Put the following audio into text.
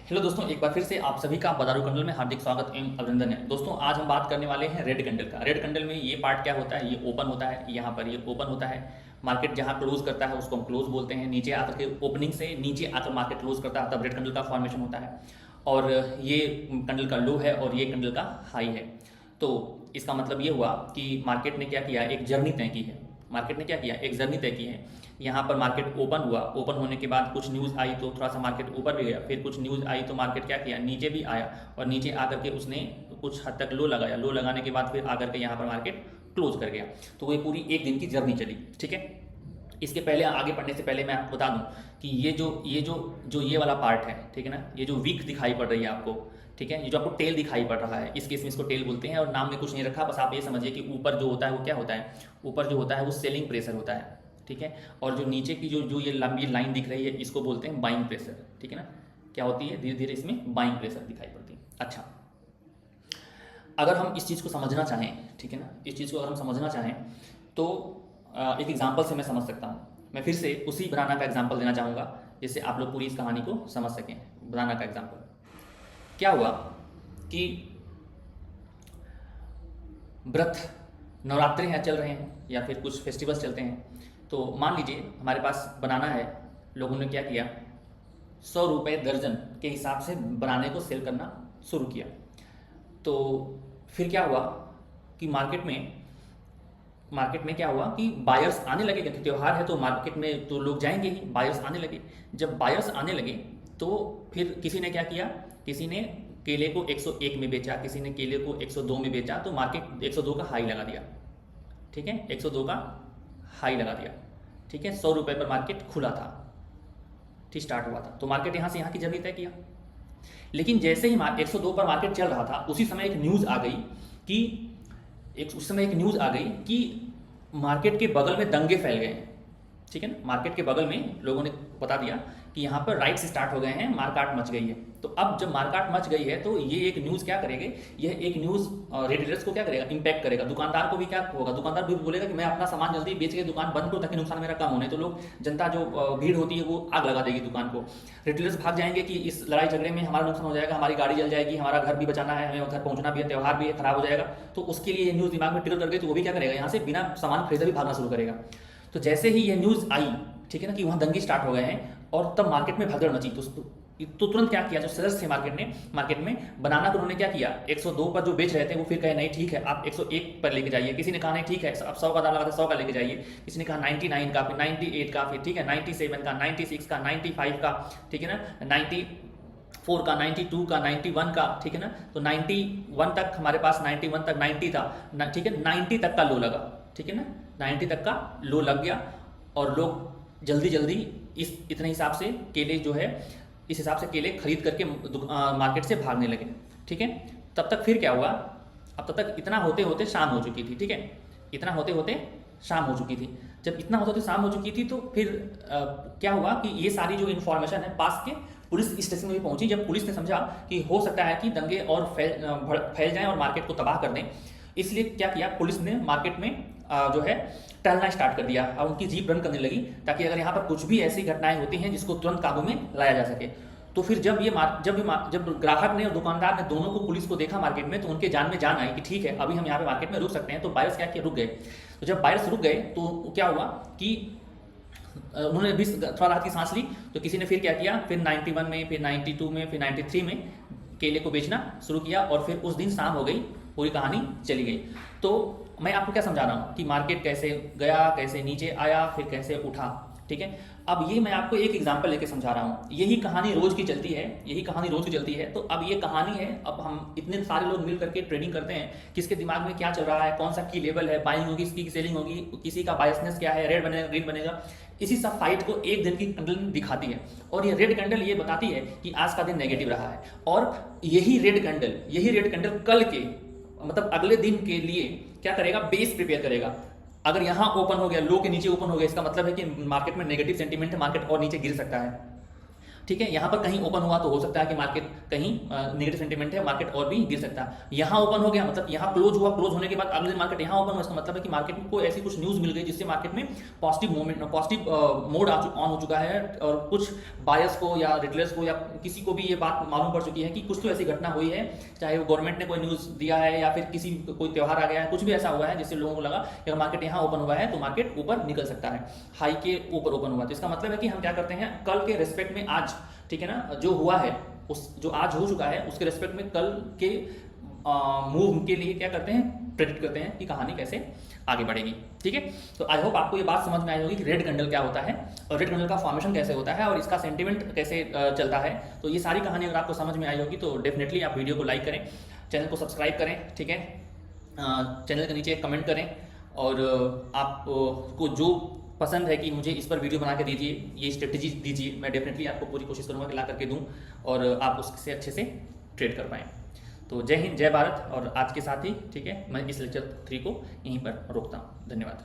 Hello दोस्तों, एक बार फिर से आप सभी का बाजारू कैंडल में हार्दिक स्वागत एवं अभिनंदन है। दोस्तों आज हम बात करने वाले हैं रेड कैंडल का। रेड कैंडल में ये पार्ट क्या होता है, ये ओपन होता है, यहाँ पर ये ओपन होता है। मार्केट जहाँ क्लोज करता है उसको हम क्लोज बोलते हैं। नीचे आकर के ओपनिंग से नीचे आकर मार्केट क्लोज करता है, तब रेड कैंडल का फॉर्मेशन होता है। और ये कैंडल का लो है और ये कैंडल का हाई है। तो इसका मतलब ये हुआ कि मार्केट ने क्या किया, एक जर्नी तय की है। मार्केट ने क्या किया, एक जर्नी तय की है। यहाँ पर मार्केट ओपन हुआ, ओपन होने के बाद कुछ न्यूज़ आई तो थोड़ा सा मार्केट ऊपर भी गया, फिर कुछ न्यूज़ आई तो मार्केट क्या किया, नीचे भी आया और नीचे आकर के उसने कुछ हद तक लो लगाया। लो लगाने के बाद फिर आकर के यहाँ पर मार्केट क्लोज कर गया। तो ये पूरी एक दिन की जर्नी चली, ठीक है। इसके पहले आगे बढ़ने से पहले मैं आपको बता दूं कि ये वाला पार्ट है, ठीक है ना, ये जो वीक दिखाई पड़ रही है आपको, ठीक है, ये जो आपको टेल दिखाई पड़ रहा है, इस केस में इसको टेल बोलते हैं और नाम में कुछ नहीं रखा। बस आप ये समझिए कि ऊपर जो होता है वो क्या होता है, ऊपर जो होता है वो सेलिंग प्रेशर होता है, ठीक है। और जो नीचे की जो जो ये लंबी लाइन दिख रही है इसको बोलते हैं बाइंग प्रेशर, ठीक है ना। क्या होती है, धीरे धीरे इसमें बाइंग प्रेशर दिखाई पड़ती है। अच्छा, अगर हम इस चीज़ को समझना चाहें, ठीक है ना, इस चीज़ को अगर हम समझना चाहें तो एक एग्जाम्पल से मैं समझ सकता हूँ। मैं फिर से उसी बनाना का एग्जाम्पल देना चाहूँगा जिससे आप लोग पूरी इस कहानी को समझ सकें। बनाना का एग्जाम्पल क्या हुआ कि व्रत, नवरात्रि यहाँ चल रहे हैं या फिर कुछ फेस्टिवल्स चलते हैं। तो मान लीजिए हमारे पास बनाना है, लोगों ने क्या किया, 100 रुपये दर्जन के हिसाब से बनाने को सेल करना शुरू किया। तो फिर क्या हुआ कि मार्केट में क्या हुआ कि बायर्स आने लगे, क्योंकि त्यौहार है तो मार्केट में तो लोग जाएंगे ही, बायर्स आने लगे। जब बायर्स आने लगे तो फिर किसी ने क्या किया, किसी ने केले को 101 में बेचा, किसी ने केले को 102 में बेचा, तो मार्केट 102 का हाई लगा दिया, ठीक है, 102 का हाई लगा दिया, ठीक है। 100 रुपये पर मार्केट खुला था, ठीक, स्टार्ट हुआ था। तो मार्केट यहाँ से यहाँ की जर्नी तय किया। लेकिन जैसे ही 102 पर मार्केट चल रहा था उसी समय एक न्यूज़ आ गई कि मार्केट के बगल में दंगे फैल गए हैं, ठीक है ना। मार्केट के बगल में लोगों ने बता दिया कि यहाँ पर राइट्स स्टार्ट हो गए हैं, मारकाट मच गई है। तो अब जब मारकाट मच गई है तो ये एक न्यूज़ क्या करेगी, यह एक न्यूज़ रिटेलर्स को क्या करेगा, इंपैक्ट करेगा। दुकानदार को भी क्या होगा, दुकानदार भी बोलेगा कि मैं अपना सामान जल्दी बेच के दुकान बंद करूँ ताकि नुकसान मेरा कम होने। तो लोग, जनता जो भीड़ होती है वो आग लगा देगी दुकान को। रिटेलर्स भाग जाएंगे कि इस लड़ाई झगड़े में हमारा नुकसान हो जाएगा, हमारी गाड़ी जल जाएगी, हमारा घर भी बचाना है, हमें घर पहुंचना भी है, त्यौहार भी है, खराब हो जाएगा। तो उसके लिए ये न्यूज़ दिमाग में ट्रिगर कर गई तो वो भी क्या करेगा, यहाँ से बिना सामान खरीदा भी भागना शुरू करेगा। तो जैसे ही ये न्यूज़ आई, ठीक है ना, कि वहाँ दंगे स्टार्ट हो गए हैं और तब मार्केट में भगदड़ मची। तो तुरंत क्या किया, जो सेलर्स थे मार्केट में बनाना को उन्होंने क्या किया, 102 पर जो बेच रहे थे वो फिर कहे नहीं ठीक है आप 101 पर लेके जाइए। किसी ने कहा नहीं ठीक है अब 100 का दाम लगा था 100 का लेके जाइए। किसी ने कहा 99 का, फिर 98 का, फिर ठीक है 97 का, 96 का, 95 का, ठीक है ना, 94 का, 92 का, 91 का, ठीक है ना। तो 91 तक हमारे पास, 91 तक 90 था, ठीक है, 90 तक का लो लगा, ठीक है ना, 90 तक का लो लग गया। और लोग जल्दी जल्दी इतने हिसाब से केले जो है, इस हिसाब से केले खरीद करके मार्केट से भागने लगे, ठीक है। तब तक फिर क्या हुआ, अब तब तक इतना होते होते शाम हो चुकी थी, ठीक है, इतना होते होते शाम हो चुकी थी। जब इतना होते होते शाम हो चुकी थी तो फिर क्या हुआ कि ये सारी जो इन्फॉर्मेशन है पास के पुलिस स्टेशन में भी पहुंची। जब पुलिस ने समझा कि हो सकता है कि दंगे और फैल जाएं और मार्केट को तबाह कर दें, इसलिए क्या किया, पुलिस ने मार्केट में जो है टहलना स्टार्ट कर दिया और उनकी जीप रन करने लगी ताकि अगर यहाँ पर कुछ भी ऐसी घटनाएं होती हैं जिसको तुरंत काबू में लाया जा सके। तो फिर जब ग्राहक ने और दुकानदार ने दोनों को, पुलिस को देखा मार्केट में, तो उनके जान में जान आई कि ठीक है अभी हम यहाँ पे मार्केट में रुक सकते हैं। तो बायर्स क्या किए, रुक गए। तो जब बायर्स रुक गए तो क्या हुआ कि उन्होंने भी थोड़ा राहत की सांस ली। तो किसी ने फिर क्या किया, फिर 91 में, फिर 92 में, फिर 93 में केले को बेचना शुरू किया और फिर उस दिन शाम हो गई, पूरी कहानी चली गई। तो मैं आपको क्या समझा रहा हूँ कि मार्केट कैसे गया, कैसे नीचे आया, फिर कैसे उठा, ठीक है। अब ये मैं आपको एक एग्जांपल लेके समझा रहा हूँ। यही कहानी रोज की चलती है, तो अब ये कहानी है, अब हम इतने सारे लोग मिल करके ट्रेडिंग करते हैं, किसके दिमाग में क्या चल रहा है, कौन सा की लेवल है, बाइंग होगी, किसकी सेलिंग होगी, किसी का बायसनेस क्या है, रेड बनेगा ग्रीन बनेगा। इसी सब फाइट को एक दिन की कैंडल दिखाती है और ये रेड कैंडल ये बताती है कि आज का दिन नेगेटिव रहा है। और यही रेड कैंडल कल के, मतलब अगले दिन के लिए क्या करेगा, बेस प्रिपेयर करेगा। अगर यहाँ ओपन हो गया, लो के नीचे ओपन हो गया, इसका मतलब है कि मार्केट में नेगेटिव सेंटीमेंट है, मार्केट और नीचे गिर सकता है। ठीक है, यहाँ पर कहीं ओपन हुआ तो हो सकता है कि मार्केट कहीं नेगेटिव सेंटीमेंट है, मार्केट और भी गिर सकता है। यहाँ ओपन हो गया मतलब यहाँ क्लोज हुआ, क्लोज होने के बाद अगले दिन मार्केट यहाँ ओपन हुआ, इसका मतलब है कि मार्केट में कोई ऐसी कुछ न्यूज़ मिल गई जिससे मार्केट में पॉजिटिव मोड ऑन हो चुका है, और कुछ बायर्स को या रिटेलर्स को या किसी को भी ये बात मालूम पड़ चुकी है कि कुछ तो ऐसी घटना हुई है, चाहे वो गवर्नमेंट ने कोई न्यूज़ दिया है या फिर किसी कोई त्यौहार आ गया है, कुछ भी ऐसा हुआ है जिससे लोगों को लगा कि अगर मार्केट यहाँ ओपन हुआ है तो मार्केट ऊपर निकल सकता है, हाई के ऊपर ओपन हुआ। तो इसका मतलब है कि हम क्या करते हैं, कल के रिस्पेक्ट में आज, ठीक है ना, जो हुआ है उस जो आज हो चुका है उसके रिस्पेक्ट में कल के मूव के लिए क्या करते हैं, प्रेडिक्ट करते हैं कि कहानी कैसे आगे बढ़ेगी। ठीक है, तो आई होप आपको ये बात समझ में आई होगी कि रेड कैंडल क्या होता है और रेड कैंडल का फॉर्मेशन कैसे होता है और इसका सेंटीमेंट कैसे चलता है। तो ये सारी कहानी अगर आपको समझ में आई होगी तो डेफिनेटली आप वीडियो को लाइक करें, चैनल को सब्सक्राइब करें, ठीक है, चैनल के नीचे कमेंट करें, और आपको जो पसंद है कि मुझे इस पर वीडियो बना के दीजिए, ये स्ट्रेटजी दीजिए, मैं डेफिनेटली आपको पूरी कोशिश करूँगा कि ला करके दूँ और आप उससे अच्छे से ट्रेड कर पाएँ। तो जय हिंद, जय भारत, और आज के साथ ही ठीक है मैं इस लेक्चर 3 को यहीं पर रोकता हूँ। धन्यवाद।